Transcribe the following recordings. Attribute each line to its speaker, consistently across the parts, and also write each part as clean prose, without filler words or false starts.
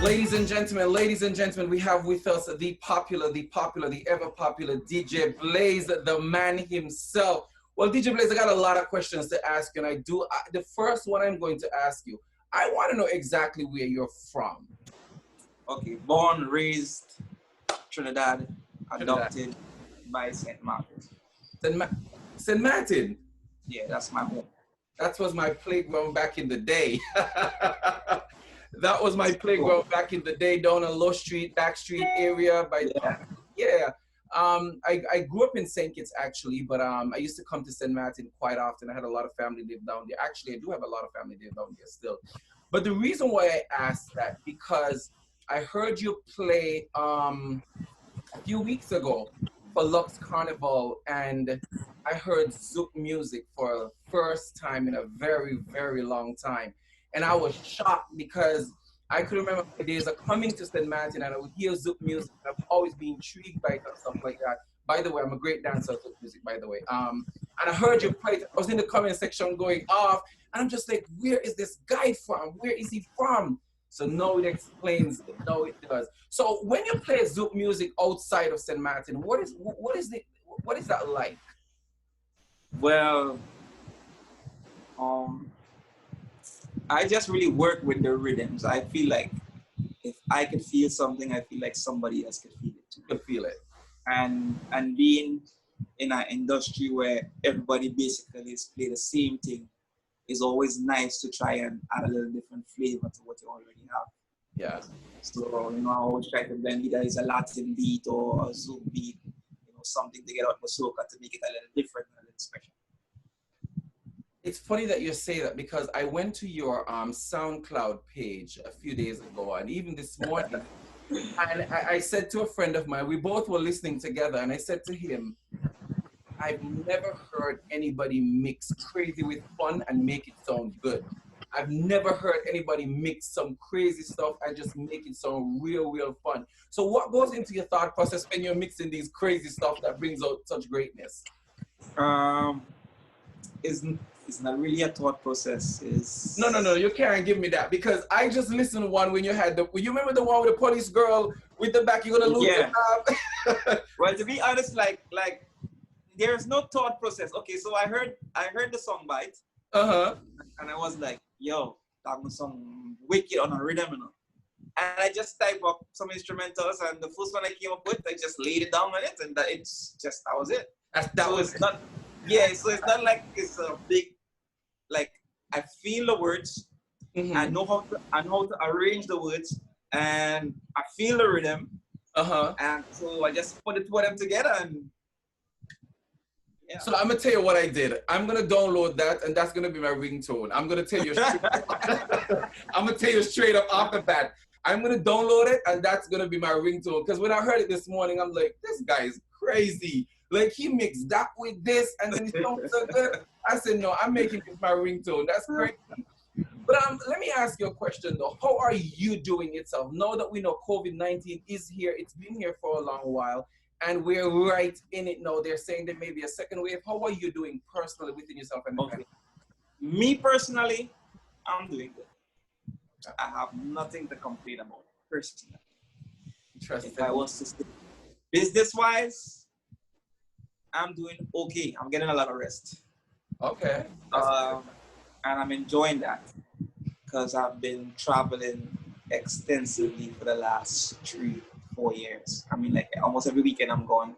Speaker 1: Ladies and gentlemen, we have with us the popular, the ever popular DeejBlaze, the man himself. Well, DeejBlaze, I got a lot of questions to ask you, and the first one I'm going to ask you, I want to know exactly where you're from.
Speaker 2: Okay, born, raised, Trinidad, adopted by St. Martin.
Speaker 1: St. Martin?
Speaker 2: Yeah, that's my home.
Speaker 1: That was my playground back in the day. That was my playground back in the day down on Low Street, Back Street area. I grew up in St. Kitts actually, but I used to come to St. Martin quite often. I had a lot of family live down there. Actually, I do have a lot of family live down there still. But the reason why I asked that, because I heard you play a few weeks ago for Luxe Carnival, and I heard Zouk music for the first time in a very, very long time. And I was shocked because I could remember my days of coming to St. Martin and I would hear Zouk music. I've always been intrigued by it and stuff like that. By the way, I'm a great dancer of Zouk music, by the way. And I heard you play it. I was in the comment section going off, and I'm just like, where is this guy from? Where is he from? So now it explains it. Now it does. So when you play Zouk music outside of St. Martin, what is that like?
Speaker 2: Well, I just really work with the rhythms. I feel like if I could feel something, I feel like somebody else could feel it too.
Speaker 1: Could feel it.
Speaker 2: And being in an industry where everybody basically is playing the same thing is always nice to try and add a little different flavor to what you already have.
Speaker 1: Yeah.
Speaker 2: So, I always try to blend either it's a Latin beat or a Zouk beat, something to get out the soca to make it a little different, a little special.
Speaker 1: It's funny that you say that because I went to your SoundCloud page a few days ago and even this morning, and I said to a friend of mine, we both were listening together, and I said to him, I've never heard anybody mix crazy with fun and make it sound good. I've never heard anybody mix some crazy stuff and just make it sound real, real fun. So what goes into your thought process when you're mixing these crazy stuff that brings out such greatness?
Speaker 2: It's not really a thought process.
Speaker 1: No, you can't give me that because I just listened to one when you had you remember the one with the police girl with the back, you're gonna lose the job?
Speaker 2: Well, to be honest, like there's no thought process. Okay, so I heard the song bite. And I was like, yo, that was some wicked on a rhythm, And I just type up some instrumentals, and the first one I came up with, I just laid it down on it, and that was it. So it's not like it's a big, like I feel the words, I know how to arrange the words, and I feel the rhythm, and so I just put them together and. Yeah.
Speaker 1: So I'm gonna tell you what I did. I'm gonna download that, and that's gonna be my ringtone. I'm gonna tell you. I'm gonna tell you straight up off the bat. I'm gonna download it, and that's gonna be my ringtone. Because when I heard it this morning, I'm like, this guy is crazy. Like he mixed that with this, and then it sounds so good. I said, no, I'm making this my ringtone. That's crazy. But let me ask you a question though. How are you doing yourself now that we know COVID-19 is here? It's been here for a long while. And we're right in it now. They're saying there may be a second wave. How are you doing personally within yourself? And
Speaker 2: Me personally, I'm doing good. I have nothing to complain about personally.
Speaker 1: Interesting.
Speaker 2: If I was to say business-wise, I'm doing okay. I'm getting a lot of rest.
Speaker 1: Okay.
Speaker 2: And I'm enjoying that because I've been traveling extensively for the last 3-4 years. I mean, like almost every weekend I'm going.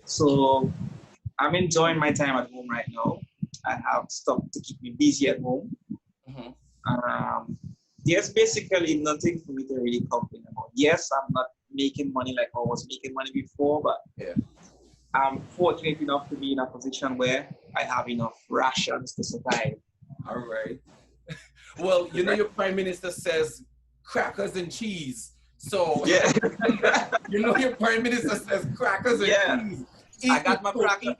Speaker 2: So I'm enjoying my time at home right now. I have stuff to keep me busy at home. There's basically nothing for me to really complain about. Yes, I'm not making money like I was making money before, but I'm fortunate enough to be in a position where I have enough rations to survive.
Speaker 1: All right. Well, you know, your prime minister says crackers and cheese. So, you know, your prime minister says crackers and cheese.
Speaker 2: I got my crackers.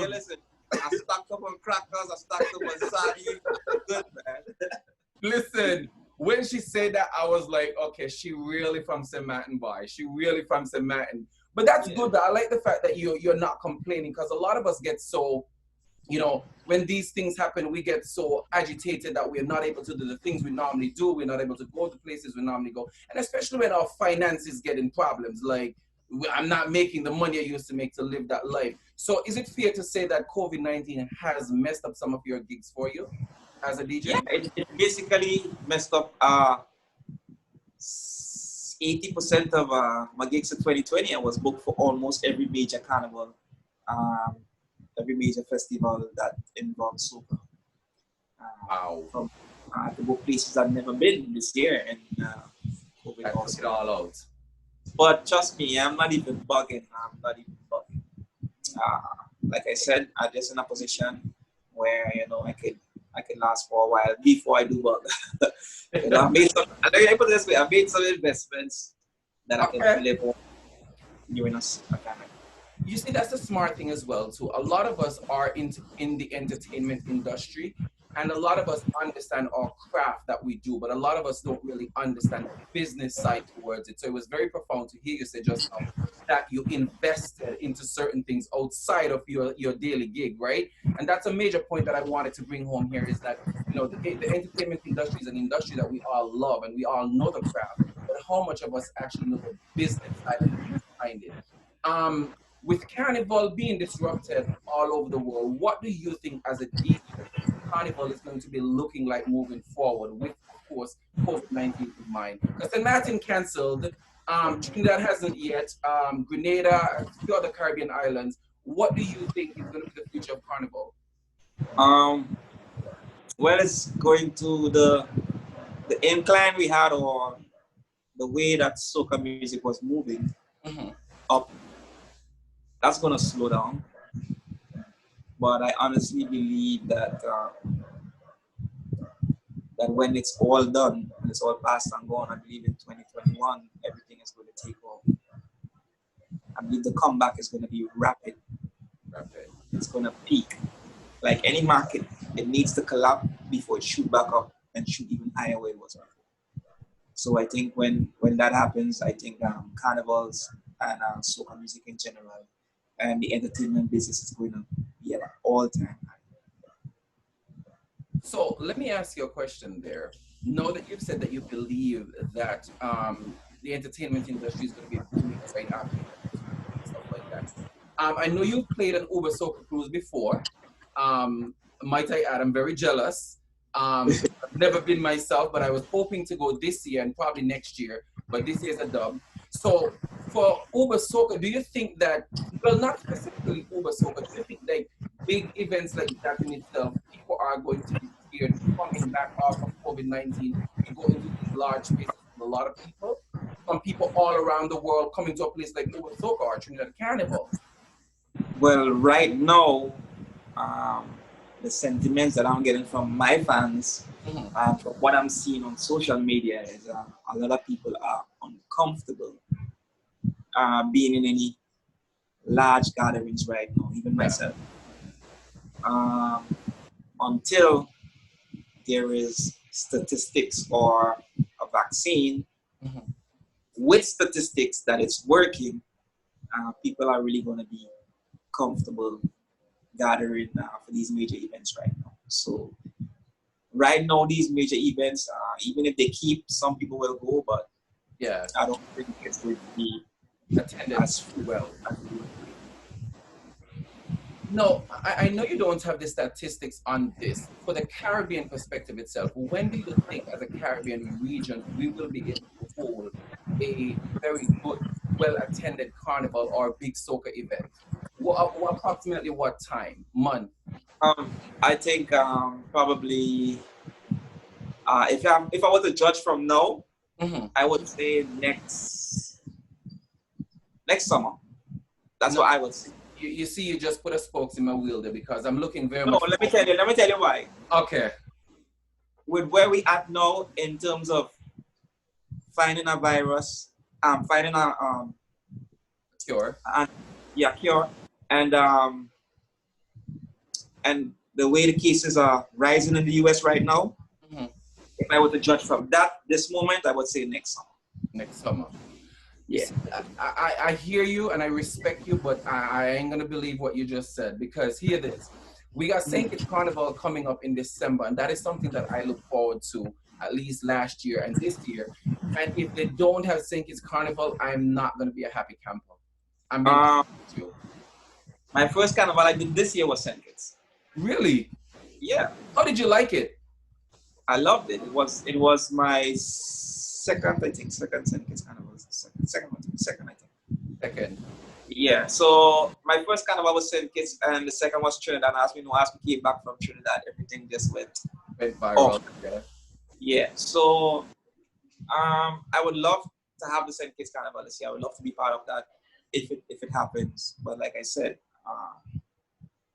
Speaker 2: Listen, I stocked up on crackers. I stocked up on sardines. Good, man.
Speaker 1: Listen, when she said that, I was like, okay, she really from St. Martin, boy. She really from St. Martin. But that's good. I like the fact that you're not complaining, because a lot of us get so you know, when these things happen, we get so agitated that we're not able to do the things we normally do. We're not able to go to places we normally go. And especially when our finances get in problems, like I'm not making the money I used to make to live that life. So is it fair to say that COVID-19 has messed up some of your gigs for you as a DJ?
Speaker 2: Yeah, it basically messed up 80% of my gigs in 2020. I was booked for almost every major carnival, every major festival that involves soca.
Speaker 1: Wow.
Speaker 2: From to book places I've never been this year, and COVID
Speaker 1: That took it
Speaker 2: also.
Speaker 1: all out.
Speaker 2: But trust me, I'm not even bugging. I'm not even bugging. Like I said, I'm just in a position where I can last for a while before I do bug. I made some. I put it this way: I made some investments that I can live on during a time.
Speaker 1: You see, that's the smart thing as well too. A lot of us are in the entertainment industry, and a lot of us understand our craft that we do, but a lot of us don't really understand the business side towards it. So it was very profound to hear you say just now that you invested into certain things outside of your daily gig, right? And that's a major point that I wanted to bring home here, is that the entertainment industry is an industry that we all love and we all know the craft, but how much of us actually know the business side and the things behind it? With Carnival being disrupted all over the world, what do you think as a DJ Carnival is going to be looking like moving forward with, of course, COVID-19 in mind? Because St. Martin canceled, Trinidad hasn't yet, Grenada, a few other Caribbean islands. What do you think is going to be the future of Carnival?
Speaker 2: Well, it's going to the incline we had, or the way that soca music was moving up. That's going to slow down. But I honestly believe that that when it's all done, when it's all past and gone, I believe in 2021, everything is going to take off. I believe the comeback is going to be rapid. It's going to peak. Like any market, it needs to collapse before it shoot back up and shoot even higher where it was before. So I think when that happens, I think carnivals and soca music in general and the entertainment business is going to be at an all-time high.
Speaker 1: So let me ask you a question there. Know that you've said that you believe that the entertainment industry is going to be booming right after and stuff like that. I know you've played an Uber Soca cruise before. Might I add, I'm very jealous. I've never been myself, but I was hoping to go this year and probably next year, but this year's a dub. So for Uber Soca, do you think that, well, not specifically Uber Soca, do you think like big events like that in itself, people are going to be scared coming back off of COVID-19 to go into these large spaces with a lot of people? From people all around the world coming to a place like Uber Soca or Trinidad Carnival?
Speaker 2: Well, right now, the sentiments that I'm getting from my fans, from what I'm seeing on social media, is a lot of people are uncomfortable being in any large gatherings right now, even myself. Until there is statistics or a vaccine with statistics that it's working, people are really going to be comfortable gathering for these major events right now. So right now, these major events, even if they keep, some people will go, but
Speaker 1: yeah,
Speaker 2: I don't think it's going to be
Speaker 1: attended as well. No, I know you don't have the statistics on this. For the Caribbean perspective itself, when do you think as a Caribbean region we will be able to hold a very good, well-attended carnival or big soca event? Approximately what time, month?
Speaker 2: I think probably if I were to judge from now, I would say next summer. That's what I would say.
Speaker 1: You see, you just put a spokes in my wheel there, because I'm looking very
Speaker 2: much. No, let me tell you why.
Speaker 1: Okay.
Speaker 2: With where we at now in terms of finding a virus, finding a
Speaker 1: cure.
Speaker 2: Cure, and the way the cases are rising in the US right now, if I were to judge from this moment, I would say next summer.
Speaker 1: Next summer.
Speaker 2: Yeah.
Speaker 1: I hear you and I respect you, but I ain't gonna believe what you just said, because hear this. We got St. Kitts Carnival coming up in December, and that is something that I look forward to, at least last year and this year. And if they don't have St. Kitts Carnival, I'm not going to be a happy camper. I'm being honest with you.
Speaker 2: My first carnival I did this year was St. Kitts.
Speaker 1: Really?
Speaker 2: Yeah.
Speaker 1: How did you like it?
Speaker 2: I loved it. It was my second St. Kitts carnival. Second, I think.
Speaker 1: Second.
Speaker 2: Yeah. So my first carnival was St. Kitts, and the second was Trinidad. As we came back from Trinidad, everything just went
Speaker 1: viral.
Speaker 2: Off. Yeah. So I would love to have the St. Kitts carnival this year. I would love to be part of that if it happens. But like I said,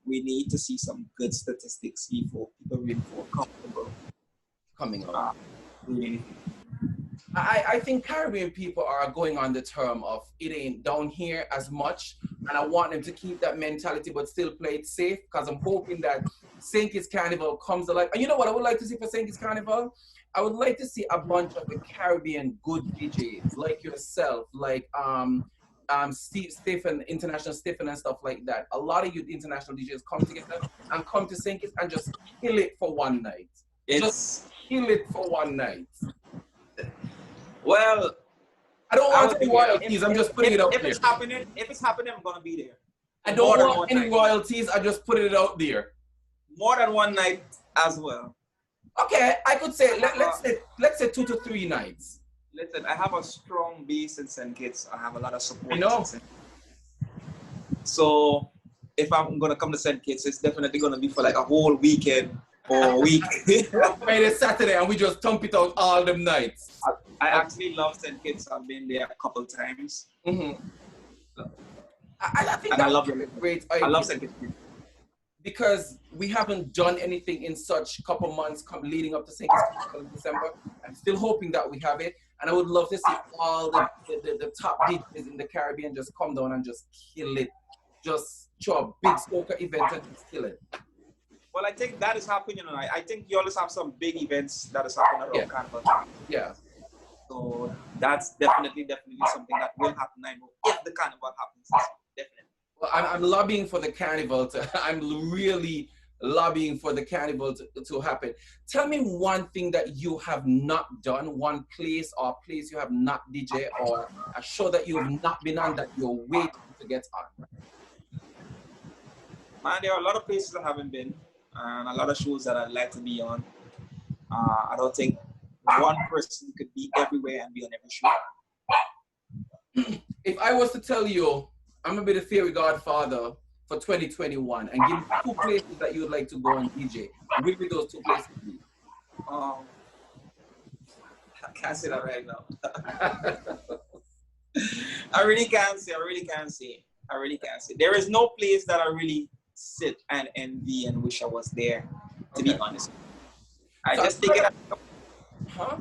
Speaker 2: we need to see some good statistics before people really feel comfortable
Speaker 1: coming up. I think Caribbean people are going on the term of it ain't down here as much, and I want them to keep that mentality but still play it safe, because I'm hoping that St. Kitts Carnival comes alive. And you know what I would like to see for St. Kitts Carnival? I would like to see a bunch of the Caribbean good DJs like yourself, like Stephen, International Stephen and stuff like that. A lot of you international DJs come together and come to St. Kitts and just kill it for one night. Just kill it for one night.
Speaker 2: Well,
Speaker 1: I don't want any royalties. I'm just putting it out there.
Speaker 2: If it's happening, I'm gonna be there.
Speaker 1: I don't want any royalties. I just put it out there.
Speaker 2: More than one night as well.
Speaker 1: Okay, I could say let's say 2 to 3 nights.
Speaker 2: Listen, I have a strong base in St. Kitts. I have a lot of support.
Speaker 1: I know.
Speaker 2: So if I'm gonna come to St. Kitts, it's definitely gonna be for like a whole weekend or a week.
Speaker 1: Friday, Saturday, and we just thump it out all them nights.
Speaker 2: I actually love St. Kitts. I've been there a couple times.
Speaker 1: Mm-hmm. I think
Speaker 2: I love it.
Speaker 1: Great idea.
Speaker 2: I love St. Kitts
Speaker 1: because we haven't done anything in such couple months leading up to St. Kitts in December. I'm still hoping that we have it, and I would love to see all the top DJs in the Caribbean just come down and just kill it, just throw a big soca event and just kill it.
Speaker 2: Well, I think that is happening tonight. I think you always have some big events that is happening around Carnival.
Speaker 1: Yeah.
Speaker 2: So that's definitely something that will happen. I know if the carnival happens, definitely.
Speaker 1: Well, I'm lobbying for the carnival I'm really lobbying for the carnival to happen. Tell me one thing that you have not done, one place or place you have not DJ, or a show that you have not been on that you're waiting to get on.
Speaker 2: Man, there are a lot of places I haven't been, and a lot of shows that I'd like to be on. I don't think one person could be everywhere and be on every show.
Speaker 1: If I was to tell you, I'm gonna be the fairy godfather for 2021 and give you 2 places that you would like to go and DJ, where would those 2 places be?
Speaker 2: I can't say that right now. I really can't say. There is no place that I really sit and envy and wish I was there, to be honest. I just take it.
Speaker 1: Huh?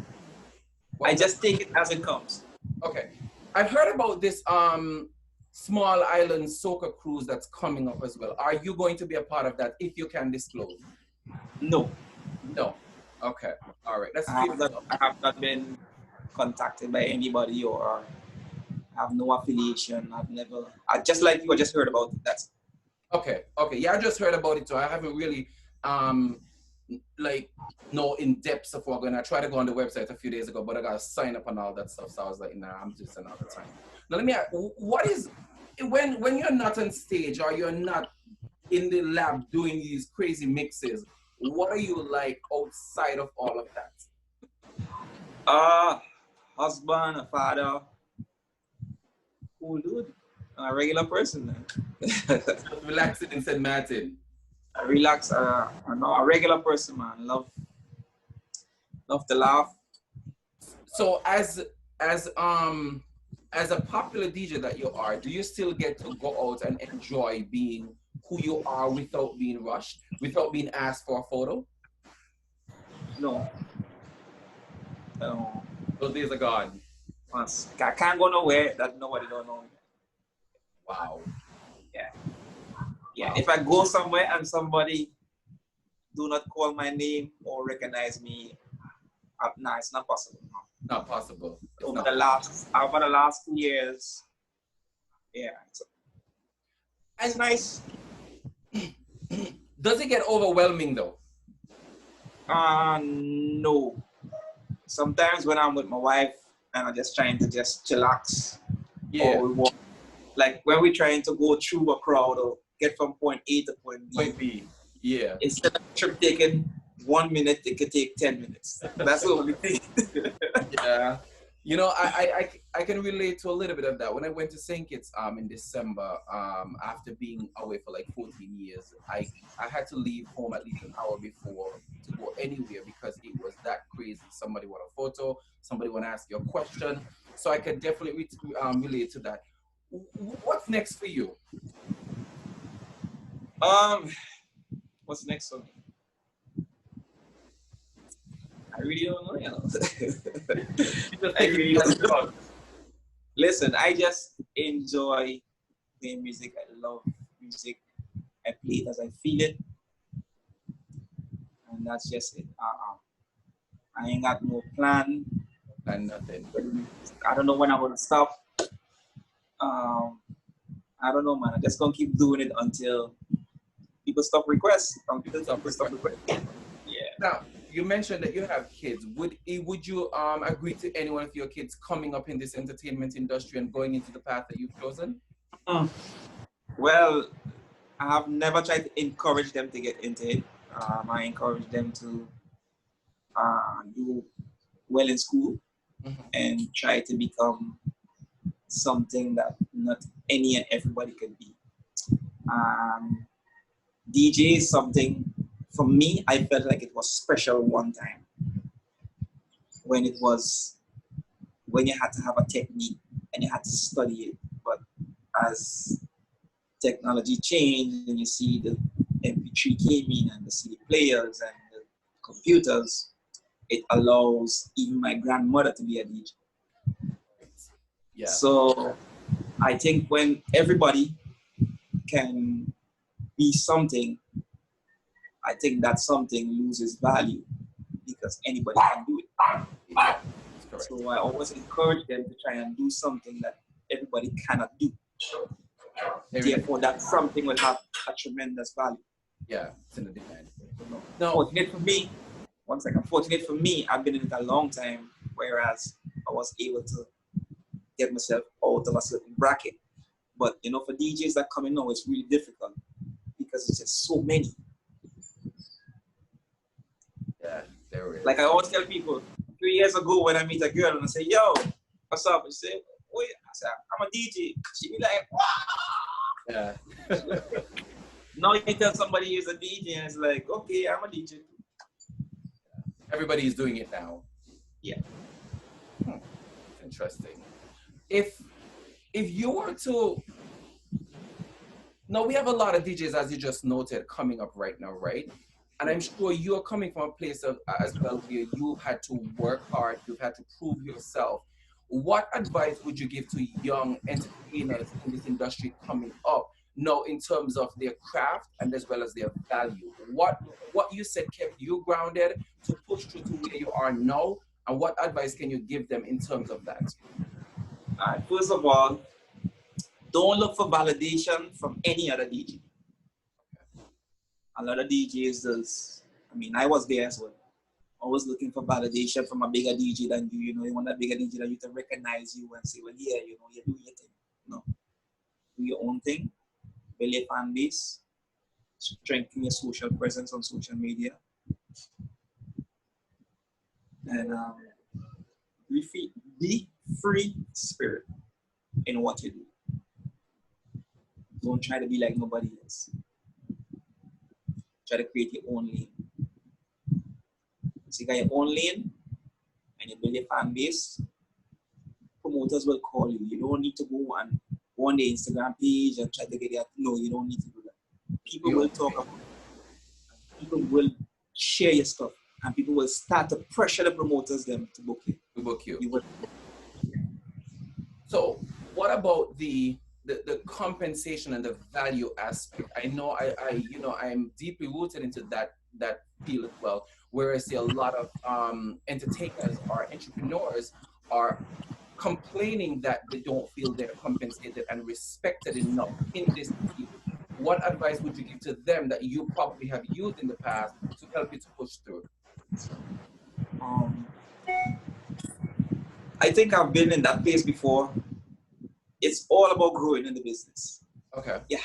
Speaker 2: I just take it as it comes.
Speaker 1: Okay. I've heard about this small island soca cruise that's coming up as well. Are you going to be a part of that if you can disclose?
Speaker 2: No.
Speaker 1: No. Okay. All right. That's
Speaker 2: I have not been contacted by anybody or have no affiliation. I just like you, I just heard about it. That's
Speaker 1: okay. Okay. Yeah, I just heard about it too. I haven't really know in depth of what going. I tried to go on the website a few days ago, but I got to sign up and all that stuff. So I was like, nah, I'm just another time. Now let me ask, what is when you're not on stage or you're not in the lab doing these crazy mixes, what are you like outside of all of that?
Speaker 2: Husband, a father, cool dude, a regular person, man.
Speaker 1: Relaxing in St. Martin.
Speaker 2: I relax, I'm a regular person, man. Love to laugh.
Speaker 1: So as a popular DJ that you are, do you still get to go out and enjoy being who you are without being rushed, without being asked for a photo?
Speaker 2: No.
Speaker 1: Those days are gone.
Speaker 2: I can't go nowhere that nobody don't know me.
Speaker 1: Wow.
Speaker 2: Yeah. Yeah. Wow. If I go somewhere and somebody do not call my name or recognize me, nah, it's not possible.
Speaker 1: Not possible.
Speaker 2: Over the last 2 years, yeah. It's nice.
Speaker 1: Does it get overwhelming though?
Speaker 2: No. Sometimes when I'm with my wife and I'm just trying to just chillax,
Speaker 1: yeah,
Speaker 2: or we walk, like when we're trying to go through a crowd or get from point A to point B.
Speaker 1: Point B. Yeah.
Speaker 2: Instead of trip taking 1 minute, it could take 10 minutes. That's the only thing.
Speaker 1: Yeah. You know, I can relate to a little bit of that. When I went to St. Kitts in December, after being away for like 14 years, I had to leave home at least an hour before to go anywhere because it was that crazy. Somebody want a photo, somebody want to ask you a question. So I can definitely relate to that. What's next for you?
Speaker 2: What's next for me? I really don't know. You know? I really don't know. Listen, I just enjoy playing music. I love music. I play it as I feel it, and that's just it. I ain't got no plan
Speaker 1: And nothing.
Speaker 2: I don't know when I'm gonna stop. I don't know, man. I'm just gonna keep doing it until people stop requests. People stop requests. Yeah.
Speaker 1: Now, you mentioned that you have kids. Would you agree to any one of your kids coming up in this entertainment industry and going into the path that you've chosen?
Speaker 2: Well, I have never tried to encourage them to get into it. I encourage them to do well in school and try to become something that not any and everybody can be. DJ is something, for me, I felt like it was special one time when you had to have a technique and you had to study it. But as technology changed and you see the MP3 came in and the CD players and the computers, it allows even my grandmother to be a DJ.
Speaker 1: Yeah.
Speaker 2: So I think when everybody can be something, I think that something loses value because anybody can do it.
Speaker 1: Yeah,
Speaker 2: so I always encourage them to try and do something that everybody cannot do. Therefore, that something will have a tremendous value.
Speaker 1: Yeah, it's in the demand.
Speaker 2: No. Fortunate for me, one second. Fortunate for me, I've been in it a long time, whereas I was able to get myself out of a certain bracket. But you know, for DJs that come in now, it's really difficult because it's just so many.
Speaker 1: Yeah, there is.
Speaker 2: Like I always tell people, 3 years ago when I meet a girl and I say, "Yo, what's up?" And she say, "Wait," I say, "I'm a DJ." She be like, "Wow."
Speaker 1: Yeah.
Speaker 2: Now you tell somebody he's a DJ and it's like, okay, I'm a DJ.
Speaker 1: Everybody is doing it now.
Speaker 2: Yeah.
Speaker 1: Interesting. If you were to, now we have a lot of DJs, as you just noted, coming up right now, right? And I'm sure you're coming from a place of as well where you've had to work hard, you've had to prove yourself. What advice would you give to young entertainers in this industry coming up now in terms of their craft and as well as their value? What you said kept you grounded to push through to where you are now, and what advice can you give them in terms of that?
Speaker 2: All right, first of all, don't look for validation from any other DJ. A lot of DJs does. I mean, I was there as well. Always looking for validation from a bigger DJ than you. You know, you want a bigger DJ than you to recognize you and say, well, yeah, you know, you do your thing. No. Do your own thing. Build your fan base. Strengthen your social presence on social media. And be free spirit in what you do. Don't try to be like nobody else. Try to create your own lane. So you got your own lane and you build your fan base, promoters will call you. You don't need to go on the Instagram page and try to get that. No, you don't need to do that. People will talk about it. People will share your stuff. And people will start to pressure the promoters them to book you. You will.
Speaker 1: So what about the compensation and the value aspect? I know I'm deeply rooted into that field as well, where I see a lot of entertainers or entrepreneurs are complaining that they don't feel they're compensated and respected enough in this field. what advice would you give to them that you probably have used in the past to help you to push through?
Speaker 2: I think I've been in that place before. It's all about growing in the business.
Speaker 1: Okay.
Speaker 2: You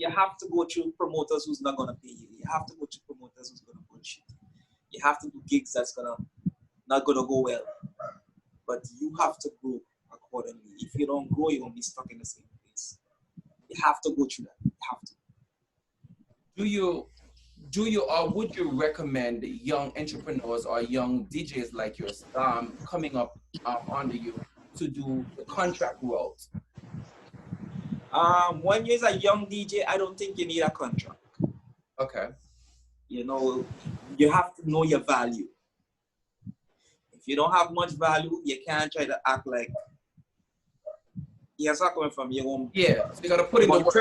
Speaker 2: have to go through promoters who's not gonna pay you. You have to go through promoters who's gonna bullshit. You have to do gigs that's not gonna go well. But you have to grow accordingly. If you don't grow, you're gonna be stuck in the same place. You have to go through that. You have to.
Speaker 1: Do you or would you recommend young entrepreneurs or young DJs like yours coming up under you to do the contract route?
Speaker 2: When you're a young DJ, I don't think you need a contract.
Speaker 1: Okay.
Speaker 2: You know, you have to know your value. If you don't have much value, you can't try to act like you're coming from your own.
Speaker 1: Yeah, so you gotta put in the work.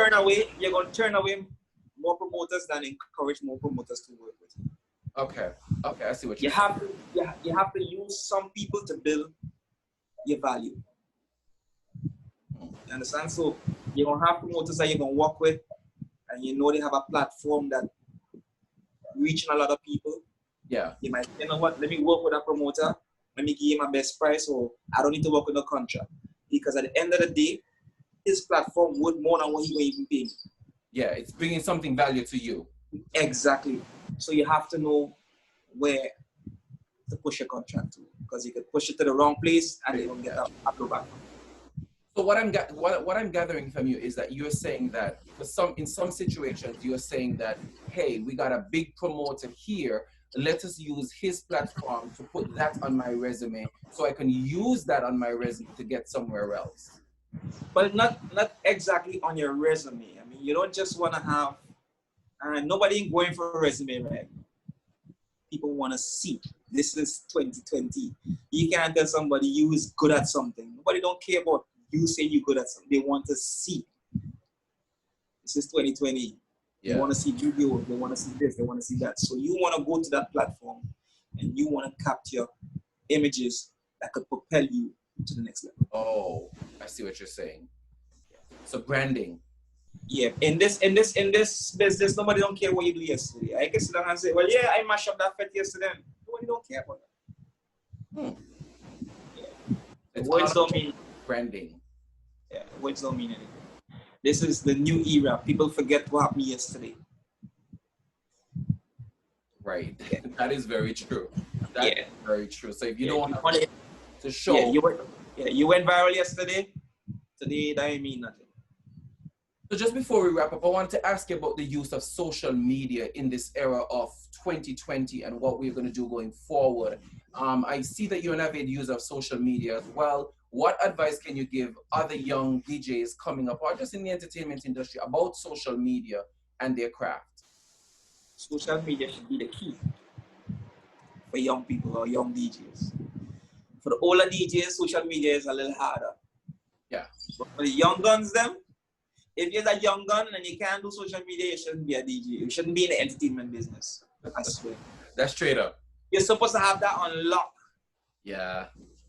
Speaker 2: You're gonna turn away more promoters than encourage more promoters to work with you.
Speaker 1: Okay. Okay, I see what you
Speaker 2: have to use some people to build your value. You understand? So you're gonna have promoters that you're gonna work with, and you know they have a platform that reaching a lot of people.
Speaker 1: Yeah.
Speaker 2: You might, you know what, let me work with a promoter, let me give him my best price, or I don't need to work with a contract. Because at the end of the day, his platform worth more than what he will even pay me.
Speaker 1: Yeah, it's bringing something value to you.
Speaker 2: Exactly. So you have to know where to push your contract to, because you could push it to the wrong place and they don't get a blowback.
Speaker 1: So what I'm gathering from you is that you're saying that in some situations you're saying that, hey, we got a big promoter here. Let us use his platform to put that on my resume so I can use that on my resume to get somewhere else.
Speaker 2: But not exactly on your resume. I mean, you don't just want to have, nobody ain't going for a resume, right? People want to see. This is 2020. You can't tell somebody you is good at something. Nobody don't care about you saying you're good at something. They want to see. This is 2020. Yeah. They want to see videos. They want to see this. They want to see that. So you want to go to that platform and you want to capture images that could propel you to the next level.
Speaker 1: Oh, I see what you're saying. So branding.
Speaker 2: Yeah, in this business, nobody don't care what you do yesterday. I can sit down and say, well, yeah, I mashed up that fete yesterday. Nobody don't care about that. Yeah. Words don't mean
Speaker 1: branding.
Speaker 2: Yeah, words don't mean anything. This is the new era. People forget what happened yesterday.
Speaker 1: Right. Yeah. That is very true. That is very true. So if you don't have to show,
Speaker 2: you went viral yesterday. Today, that ain't mean nothing.
Speaker 1: So just before we wrap up, I want to ask you about the use of social media in this era of 2020 and what we're going to do going forward. I see that you're an avid user of social media as well. What advice can you give other young DJs coming up or just in the entertainment industry about social media and their craft?
Speaker 2: Social media should be the key for young people or young DJs. For the older DJs, social media is a little harder.
Speaker 1: Yeah.
Speaker 2: But for the young guns, if you're a young gun and you can't do social media, you shouldn't be a DJ. You shouldn't be in the entertainment business. I swear.
Speaker 1: That's straight up.
Speaker 2: You're supposed to have that on lock.
Speaker 1: Yeah.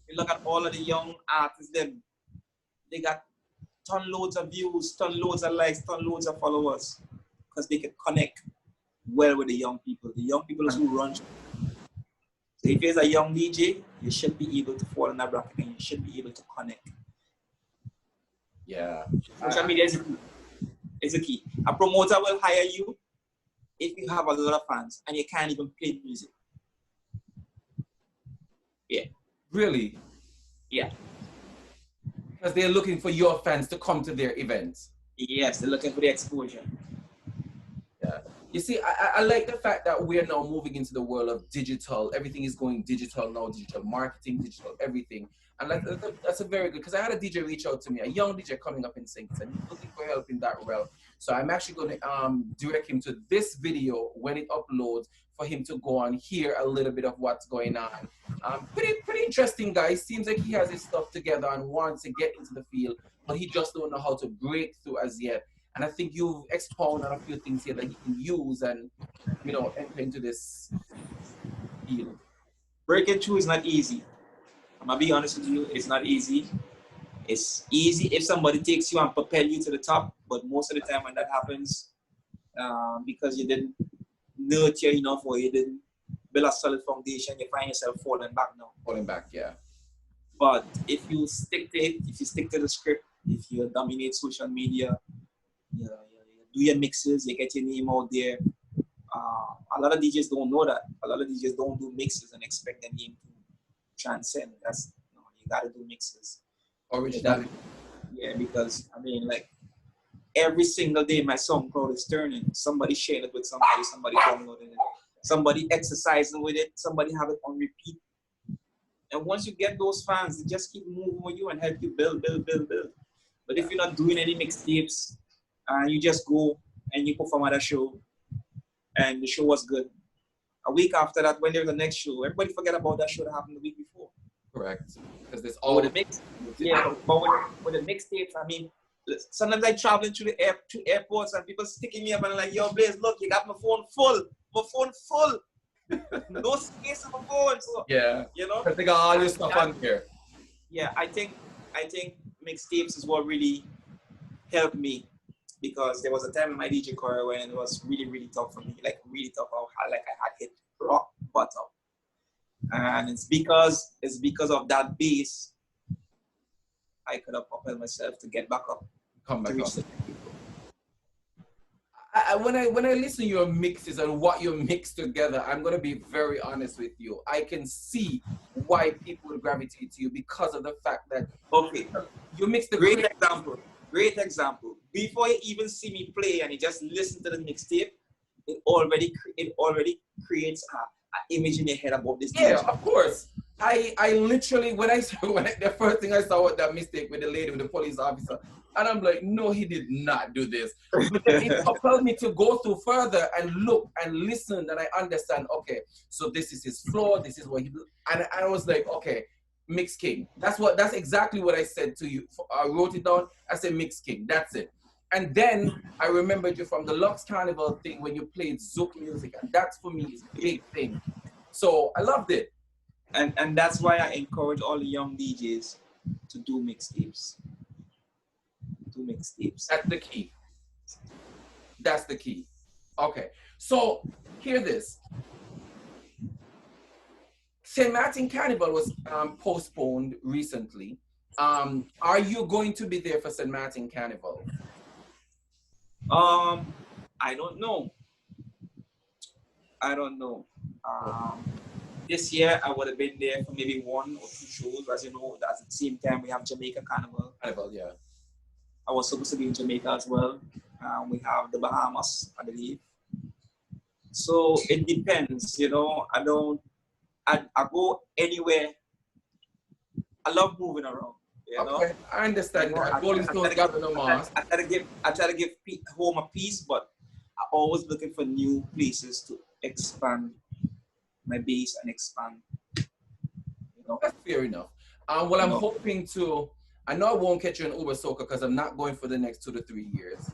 Speaker 2: You look at all of the young artists, they got ton loads of views, ton loads of likes, ton loads of followers. Because they can connect well with the young people. The young people who run. So if you're a young DJ, you should be able to fall in that bracket and you should be able to connect.
Speaker 1: Yeah.
Speaker 2: Social media is a key. A promoter will hire you if you have a lot of fans and you can't even play music. Yeah.
Speaker 1: Really?
Speaker 2: Yeah.
Speaker 1: Because they're looking for your fans to come to their events.
Speaker 2: Yes, they're looking for the exposure.
Speaker 1: Yeah. You see, I like the fact that we're now moving into the world of digital. Everything is going digital now, digital marketing, digital everything. And that's a very good, because I had a DJ reach out to me, a young DJ coming up in sync, and he's looking for help in that realm. So I'm actually going to direct him to this video when it uploads for him to go on hear a little bit of what's going on. Pretty interesting guy. Seems like he has his stuff together and wants to get into the field, but he just don't know how to break through as yet. And I think you've expounded on a few things here that he can use and, you know, enter into this field.
Speaker 2: Breaking through is not easy. I'm gonna be honest with you, it's not easy. It's easy if somebody takes you and propel you to the top, but most of the time when that happens, because you didn't nurture enough or you didn't build a solid foundation, you find yourself falling back now.
Speaker 1: Falling back, yeah.
Speaker 2: But if you stick to it, if you stick to the script, if you dominate social media, you do your mixes, you get your name out there. A lot of DJs don't know that. A lot of DJs don't do mixes and expect their name to transcend. That's you gotta do mixes.
Speaker 1: Originality.
Speaker 2: Yeah, because I mean, like every single day, my SoundCloud is turning. Somebody sharing it with somebody downloading it, somebody exercising with it, somebody have it on repeat. And once you get those fans, they just keep moving with you and help you build. But if you're not doing any mixtapes, you just go and you perform at a show, and the show was good. A week after that, when there's the next show, everybody forget about that show that happened the week before.
Speaker 1: Correct. Because there's all
Speaker 2: the mix. Yeah, but with the mixtapes, I mean, sometimes I traveling through the airports and people sticking me up and like, yo, Blaze, look, you got my phone full. My phone full. No space on my phone. So,
Speaker 1: yeah.
Speaker 2: You know?
Speaker 1: Because they got all your stuff on here.
Speaker 2: Yeah, I think mixtapes is what really helped me, because there was a time in my DJ career when it was really, really tough for me, like really tough. I had hit rock bottom. And it's because of that base I could have propelled myself to get back up.
Speaker 1: Come back up. When I listen to your mixes and what you mix together, I'm gonna be very honest with you. I can see why people would gravitate to you because of the fact that you mix the
Speaker 2: great example. Before you even see me play and you just listen to the mixtape, it already creates an image in your head about this.
Speaker 1: Yeah, of course. I literally when the first thing I saw was that mistake with the lady with the police officer, and I'm like, no, he did not do this. But then it compelled me to go through further and look and listen, and I understand. Okay, so this is his flow. This is what he do, and I was like, okay, Mix King. That's exactly what I said to you. I wrote it down. I said Mix King. That's it. And then I remembered you from the Luxe Carnival thing when you played Zouk music, and that for me is a big thing. So I loved it.
Speaker 2: And that's why I encourage all the young DJs to do mixtapes.
Speaker 1: That's the key. That's the key. Okay. So hear this. St. Martin Carnival was postponed recently. Are you going to be there for St. Martin Carnival?
Speaker 2: I don't know. This year I would have been there for maybe 1 or 2 shows. As you know, at the same time we have Jamaica Carnival.
Speaker 1: Yeah.
Speaker 2: I was supposed to be in Jamaica as well. We have the Bahamas, I believe. So it depends, you know. I go anywhere. I love moving around. You know?
Speaker 1: I understand. I
Speaker 2: try to give home a piece, but I'm always looking for new places to expand my base and expand. You know?
Speaker 1: That's fair enough. Well, I'm hoping to. I know I won't catch you in Uber Soca because I'm not going for the next 2 to 3 years.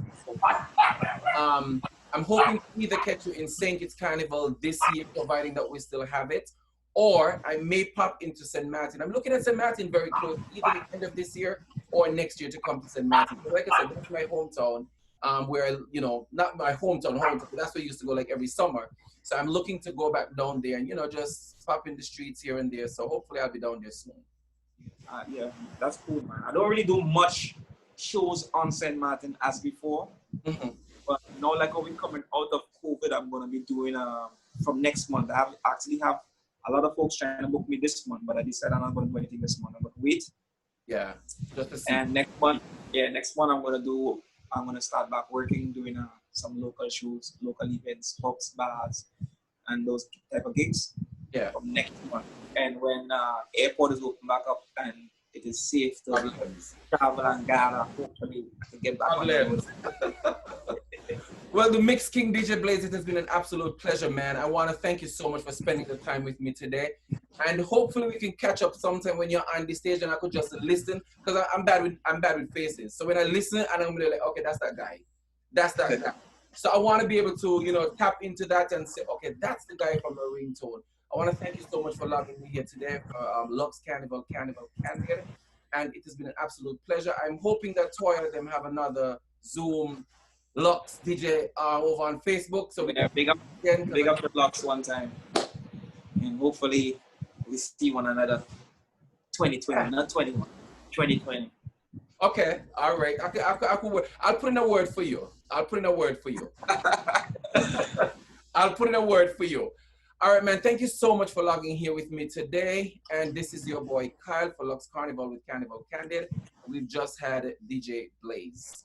Speaker 1: I'm hoping to either catch you in St. Kitts Carnival this year, providing that we still have it, or I may pop into St. Martin. I'm looking at St. Martin very close, either the end of this year or next year to come to St. Martin. But like I said, that's my hometown, where, you know, not my hometown, but that's where I used to go like every summer. So I'm looking to go back down there and, you know, just pop in the streets here and there. So hopefully I'll be down there soon.
Speaker 2: Yeah, that's cool, man. I don't really do much shows on St. Martin as before.
Speaker 1: Mm-hmm.
Speaker 2: But now, like how we're coming out of COVID, I'm going to be doing from next month. I actually have a lot of folks trying to book me this month, but I decided I'm not going to do anything this month. I'm going to wait.
Speaker 1: Yeah. Just to see.
Speaker 2: And next month I'm going to start back working, doing some local shows, local events, pubs, bars, and those type of gigs.
Speaker 1: Yeah.
Speaker 2: From next month. And when airport is open back up and it is safe to travel and gather, hopefully I can get back on the road.
Speaker 1: Well, the Mix King DeejBlaze, it has been an absolute pleasure, man. I want to thank you so much for spending the time with me today. And hopefully we can catch up sometime when you're on the stage and I could just listen, because I'm bad with faces. So when I listen and I'm really like, okay, that's that guy. That's that guy. So I want to be able to, you know, tap into that and say, okay, that's the guy from the ringtone. I want to thank you so much for allowing me here today for Luxe Carnival Candid. and it has been an absolute pleasure. I'm hoping that Toya and them have another Zoom Luxe DJ over on Facebook. So
Speaker 2: yeah, big up the Luxe one time. And hopefully we see one another 2020, not 21, 2020.
Speaker 1: Okay, all right. I'll put in a word for you. I'll put in a word for you. I'll put in a word for you. All right, man. Thank you so much for logging here with me today. And this is your boy Khyle for Luxe Carnival with Carnival Candid. We've just had DeejBlaze.